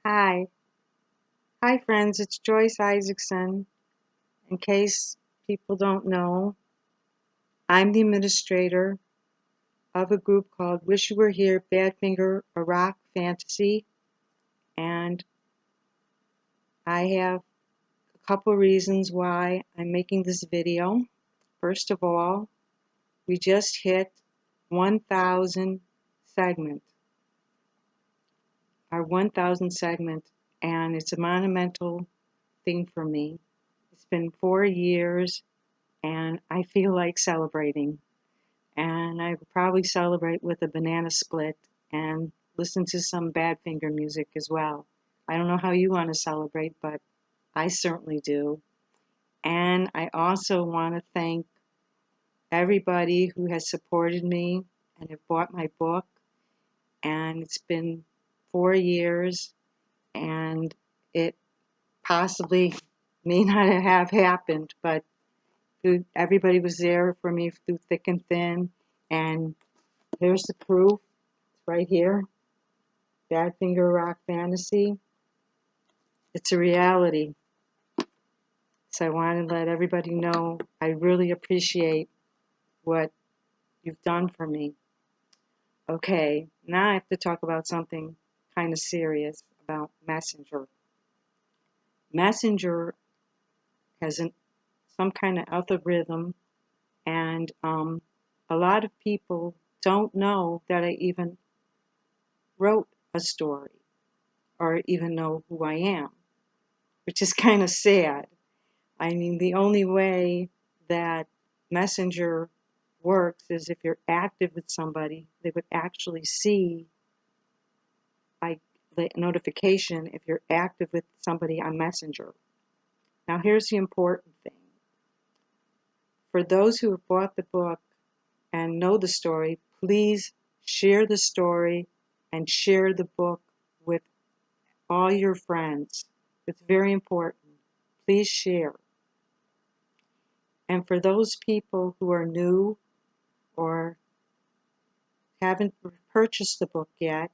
Hi. Hi, friends. It's Joyce Isaacson. In case people don't know, I'm the administrator of a group called Wish You Were Here, Badfinger, a rock fantasy. And I have a couple reasons why I'm making this video. First of all, we just hit 1,000 segment, our 1,000 segment, and it's a monumental thing for me. It's been 4 years and I feel like celebrating. And I will probably celebrate with a banana split and listen to some Badfinger music as well. I don't know how you want to celebrate, but I certainly do. And I also want to thank everybody who has supported me and have bought my book. And it's been 4 years, and it possibly may not have happened, but everybody was there for me through thick and thin. And here's the proof. It's right here. Badfinger Rock Fantasy. It's a reality. So I want to let everybody know I really appreciate what you've done for me. Okay, now I have to talk about something kind of serious about Messenger. Messenger has some kind of algorithm, and a lot of people don't know that I even wrote a story or even know who I am, which is kind of sad. I mean, the only way that Messenger works is if you're active with somebody, they would actually see by the notification if you're active with somebody on Messenger. Now, here's the important thing. For those who have bought the book and know the story, please share the story and share the book with all your friends. It's very important. Please share. And for those people who are new or haven't purchased the book yet,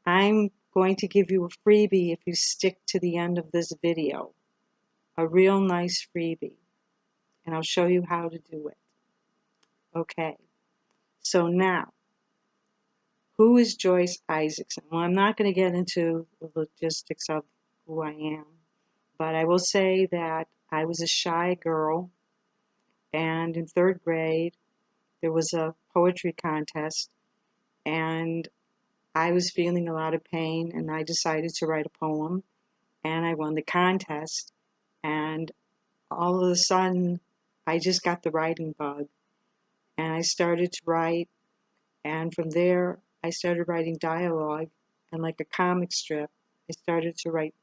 I'm going to give you a freebie if you stick to the end of this video. A real nice freebie. And I'll show you how to do it. Okay. So now, who is Joyce Isaacson? Well, I'm not going to get into the logistics of who I am, but I will say that I was a shy girl, and in third grade, there was a poetry contest, and I was feeling a lot of pain, and I decided to write a poem, and I won the contest, and all of a sudden, I just got the writing bug, and I started to write, and from there, I started writing dialogue, and like a comic strip, I started to write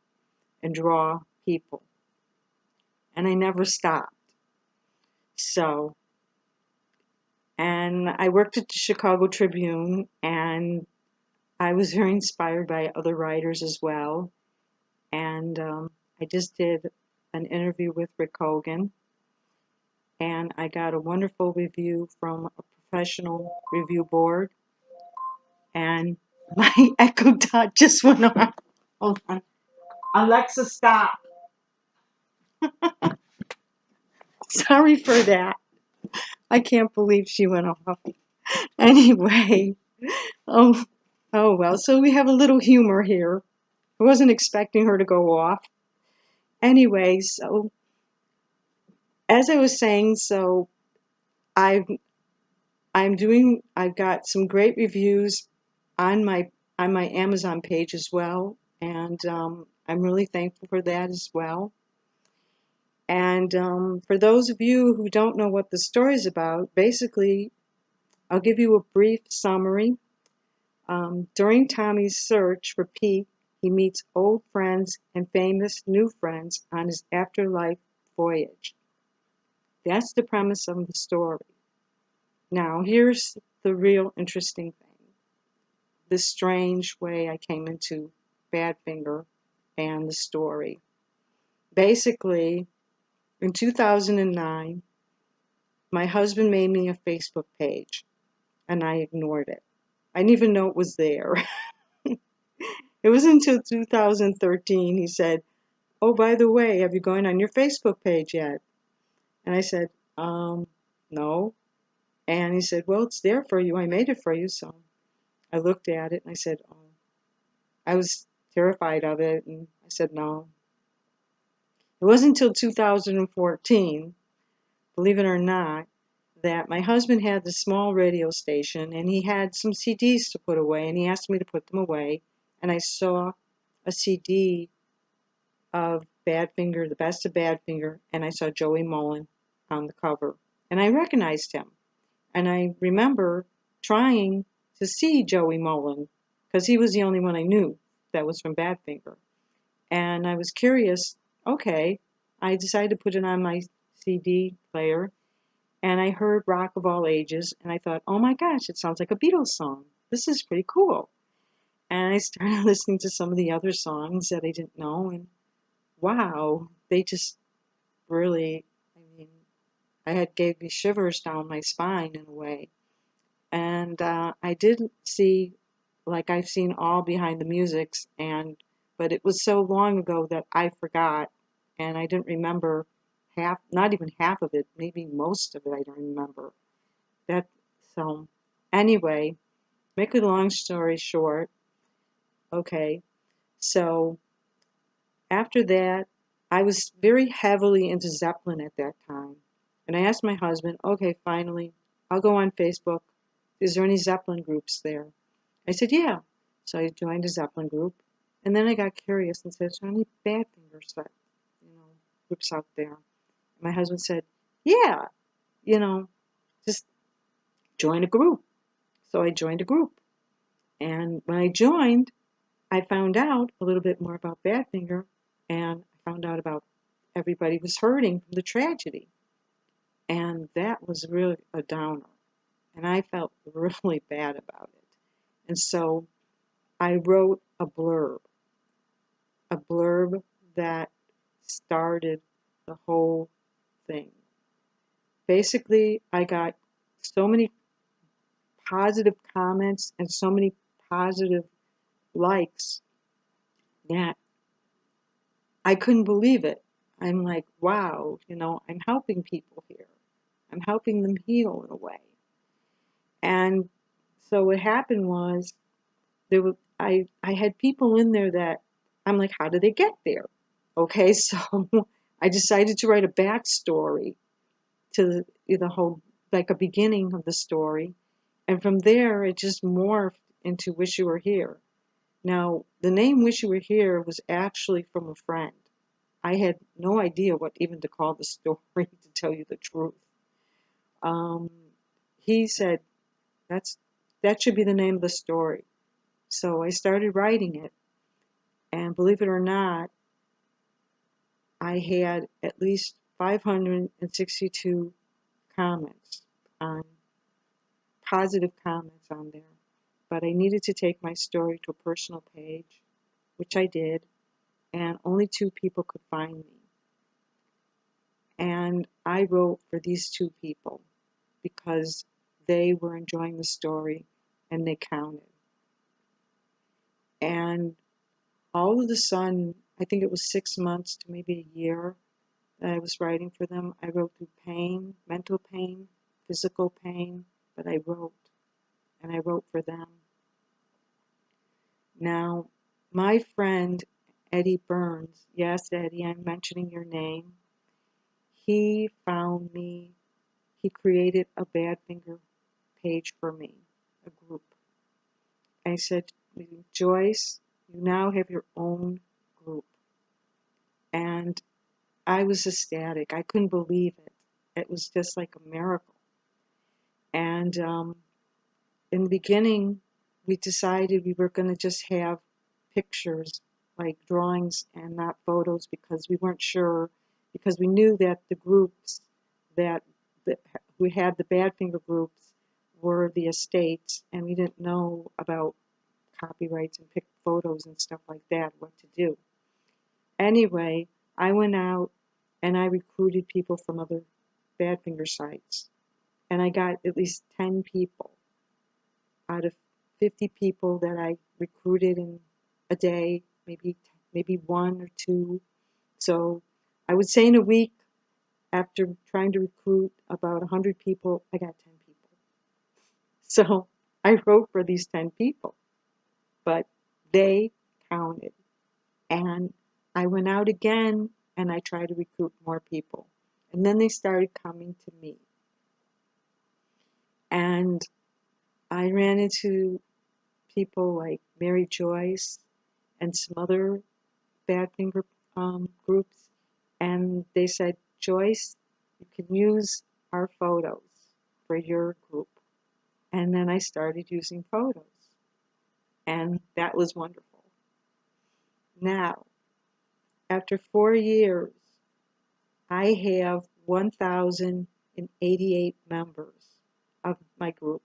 and draw people, and I never stopped. So, and I worked at the Chicago Tribune, and I was very inspired by other writers as well. And I just did an interview with Rick Hogan, and I got a wonderful review from a professional review board. And my Echo Dot just went off. Hold on. Alexa, stop. Sorry for that. I can't believe she went off. Anyway, oh, oh well, so we have a little humor here. I wasn't expecting her to go off. Anyway, so as I was saying, so I've I've got some great reviews on my Amazon page as well, and I'm really thankful for that as well. And for those of you who don't know what the story is about, basically, I'll give you a brief summary. During Tommy's search for Pete, he meets old friends and famous new friends on his afterlife voyage. That's the premise of the story. Now, here's the real interesting thing. The strange way I came into Badfinger and the story. Basically, in 2009, my husband made me a Facebook page, and I ignored it. I didn't even know it was there. It wasn't until 2013 he said, "Oh, by the way, have you gone on your Facebook page yet?" And I said, no. And he said, "Well, it's there for you. I made it for you." So I looked at it and I said, "Oh." I was terrified of it, and I said, "No." It wasn't until 2014, believe it or not, that my husband had this small radio station and he had some CDs to put away, and he asked me to put them away. And I saw a CD of Badfinger, the best of Badfinger, and I saw Joey Mullen on the cover. And I recognized him. And I remember trying to see Joey Mullen because he was the only one I knew that was from Badfinger. And I was curious. Okay, I decided to put it on my CD player, and I heard Rock of All Ages, and I thought, oh my gosh, it sounds like a Beatles song. This is pretty cool. And I started listening to some of the other songs that I didn't know, and wow, they just really, I mean, I had gave me shivers down my spine in a way. And I didn't see, like I've seen all Behind the Musics, but it was so long ago that I forgot, and I didn't remember half, not even half of it, maybe most of it I don't remember. That so anyway, make a long story short, okay, so after that, I was very heavily into Zeppelin at that time. And I asked my husband, okay, finally, I'll go on Facebook. Is there any Zeppelin groups there? I said, yeah. So I joined a Zeppelin group. And then I got curious and said, is there any Badfinger groups out there? And my husband said, yeah, just join a group. So I joined a group. And when I joined, I found out a little bit more about Badfinger, and I found out about everybody was hurting from the tragedy. And that was really a downer. And I felt really bad about it. And so I wrote a blurb that started the whole thing. Basically, I got so many positive comments and so many positive likes that I couldn't believe it. I'm like, wow, I'm helping people here. I'm helping them heal in a way. And so what happened was I had people in there that I'm like, how did they get there? Okay, so I decided to write a backstory to the whole, like a beginning of the story. And from there, it just morphed into Wish You Were Here. Now, the name Wish You Were Here was actually from a friend. I had no idea what even to call the story, to tell you the truth. He said, that should be the name of the story. So I started writing it. And believe it or not, I had at least 562 comments on positive comments on there. But I needed to take my story to a personal page, which I did, and only 2 people could find me. And I wrote for these 2 people because they were enjoying the story and they counted. And all of a sudden, I think it was 6 months to maybe a year that I was writing for them. I wrote through pain, mental pain, physical pain, but I wrote, and I wrote for them. Now, my friend Eddie Burns, yes, Eddie, I'm mentioning your name, he found me, he created a Badfinger page for me, a group. I said, Joyce, you now have your own group. And I was ecstatic. I couldn't believe it. It was just like a miracle. And in the beginning, we decided we were going to just have pictures, like drawings and not photos, because we weren't sure, because we knew that the groups that we had, the Badfinger groups, were the estates, and we didn't know about copyrights and pick photos and stuff like that, what to do. Anyway, I went out and I recruited people from other Badfinger sites, and I got at least 10 people out of 50 people that I recruited and a day, maybe one or two. So I would say in a week, after trying to recruit about 100 people, I got 10 people. So I wrote for these 10 people, but they counted. And I went out again and I tried to recruit more people. And then they started coming to me. And I ran into people like Mary Joyce and some other Badfinger groups. And they said, Joyce, you can use our photos for your group. And then I started using photos. And that was wonderful. Now, after 4 years, I have 1,088 members of my group.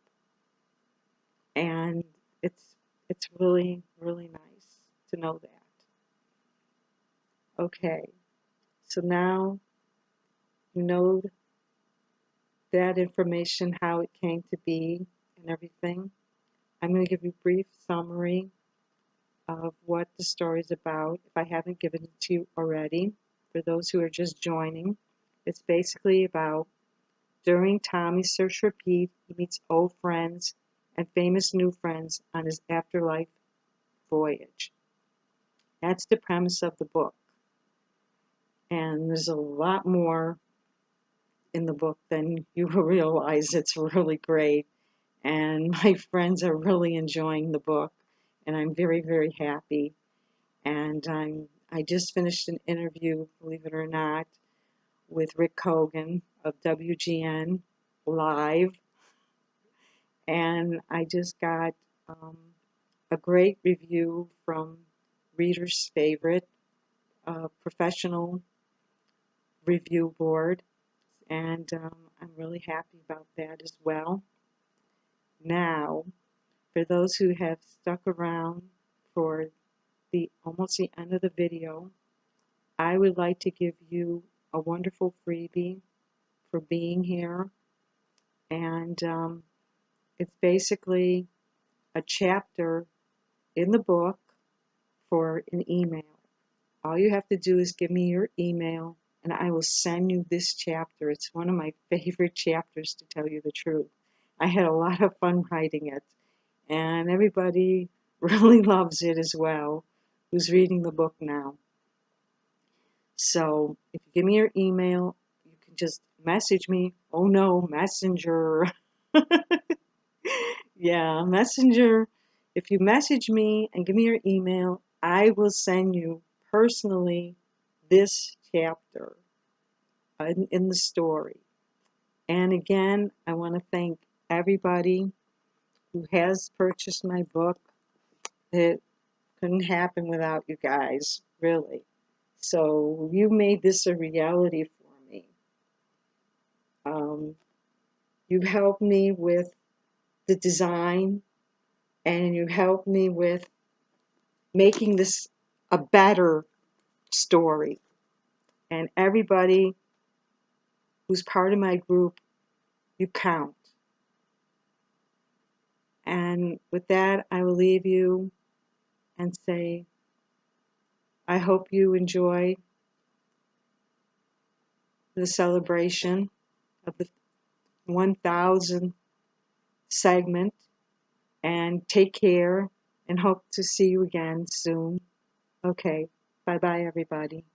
And it's really, really nice to know that. Okay, so now you know that information, how it came to be and everything. I'm going to give you a brief summary of what the story is about, if I haven't given it to you already. For those who are just joining, it's basically about during Tommy's search for Pete, he meets old friends and famous new friends on his afterlife voyage. That's the premise of the book. And there's a lot more in the book than you realize. It's really great. And my friends are really enjoying the book. And I'm very, very happy. And I just finished an interview, believe it or not, with Rick Cogan of WGN Live. And I just got a great review from Reader's Favorite, professional review board. And I'm really happy about that as well. Now, for those who have stuck around for almost the end of the video, I would like to give you a wonderful freebie for being here. And it's basically a chapter in the book for an email. All you have to do is give me your email and I will send you this chapter. It's one of my favorite chapters, to tell you the truth. I had a lot of fun writing it, and everybody really loves it as well who's reading the book now. So if you give me your email, you can just message me. Oh no, Messenger. Yeah, Messenger. If you message me and give me your email, I will send you personally this chapter in the story. And again, I want to thank everybody who has purchased my book. It couldn't happen without you guys, really. So you made this a reality for me. You've helped me with the design, and you helped me with making this a better story. And everybody who's part of my group, you count. And with that, I will leave you and say, I hope you enjoy the celebration of the 1000 segment, and take care and hope to see you again soon. Okay, bye-bye everybody.